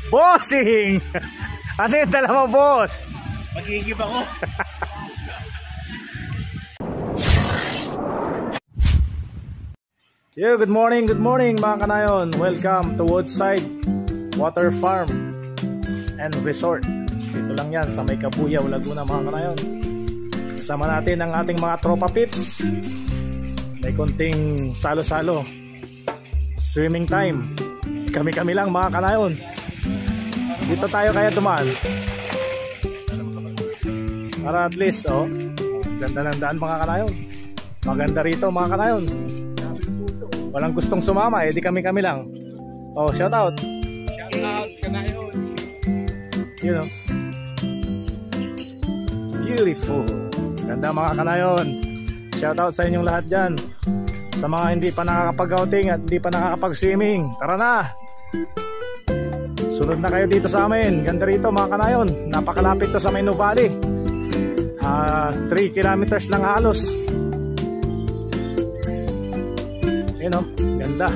Bossing! Ano yung dala mo, boss? Mag-iigib ako. Yo, good morning mga kanayon. Welcome to Woodside Water Farm and Resort. Dito lang yan sa may Cabuyao, Laguna mga kanayon. Kasama natin ang ating mga tropa pips. May konting salo-salo, swimming time. Kami-kami lang mga kanayon. Dito tayo kaya dumaan para at least ganda ng daan mga kanayon. Maganda rito mga kanayon. Walang gustong sumama, di kami-kami lang. Shout out. Shout out kanayon. You know, beautiful. Ganda mga kanayon. Shout out sa inyong lahat dyan. Sa mga hindi pa nakakapag-outing at hindi pa nakakapag-swimming, tara na! Sunod na kayo dito sa amin. Ganda rito mga kanayon. Napakalapit to sa Menu Valley. 3 kilometers lang halos. Yun ganda.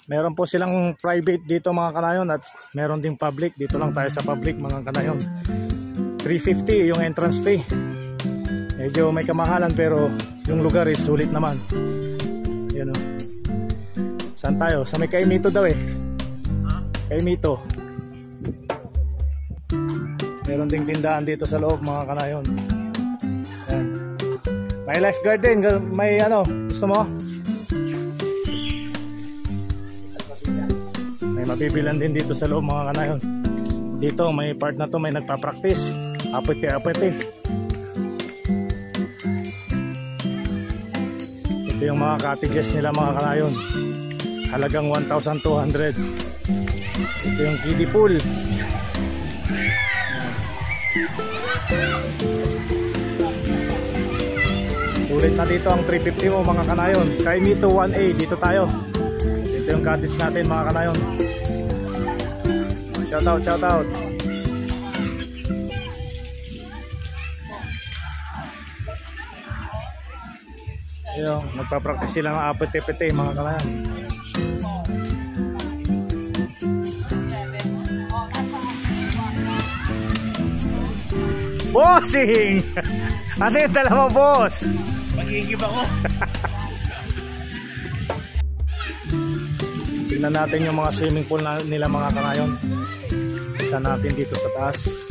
Meron po silang private dito mga kanayon at meron ding public. Dito lang tayo sa public mga kanayon. 350 yung entrance fee. Medyo may kamahalan pero yung lugar is sulit naman. Yan Saan tayo? Sa may Kaimito daw Kaimito. Meron ding tindahan dito sa loob mga kanayon. Yan. May lifeguard din. May gusto mo? May mabibilan din dito sa loob mga kanayon. Dito may part na to may nagpa-practice. Apete. Ito yung mga cottages nila mga kanayon. Halagang 1,200. Ito yung kiddie pool. Sulit na dito ang 350 mo mga kanayon. Kaimito 1A, dito tayo. Dito yung cottage natin mga kanayon. Shout out. Ayun, nagpa-practice sila ng apete-pete mga kanayon. Bossing! Ano yung dala mo, boss? Mag-iigib ako. Tingnan natin yung mga swimming pool nila mga kanayon. Isa natin dito sa taas.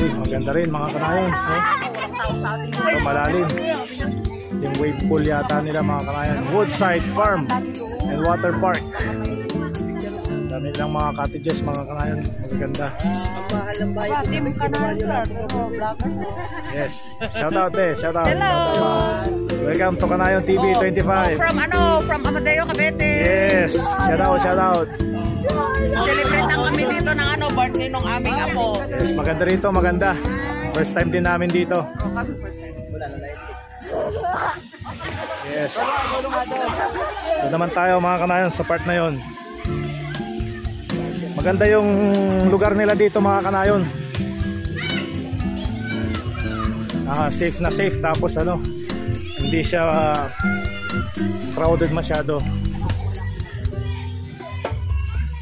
Maganda rin mga kanayon. Ito malalim. Yung wave pool yata nila mga kanayon. Woodside Farm and Water Park. Dami lang mga cottages mga kanayon. Magaganda. Yes. Shout out. Hello. Welcome to Kanayon TV 25. From Amadeo, Cavite. Yes. Shout out. Celebrate lang kami dito ng birthday ng aming apo. Yes, maganda rito, maganda. First time din namin dito. Yes. Ito naman tayo mga kanayon sa part na yon. Maganda yung lugar nila dito mga kanayon. Safe na safe, tapos hindi siya crowded masyado.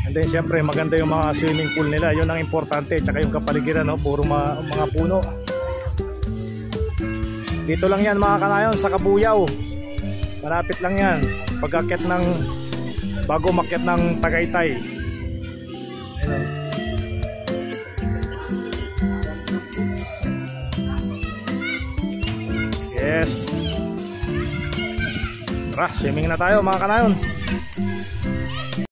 And then syempre maganda yung mga swimming pool nila, yun ang importante. Tsaka yung kapaligiran, puro mga puno. Dito lang yan mga kanayon sa Cabuyao. Malapit lang yan bago makyat ng Tagaytay. Yes. Tara, swimming na tayo mga kanayon.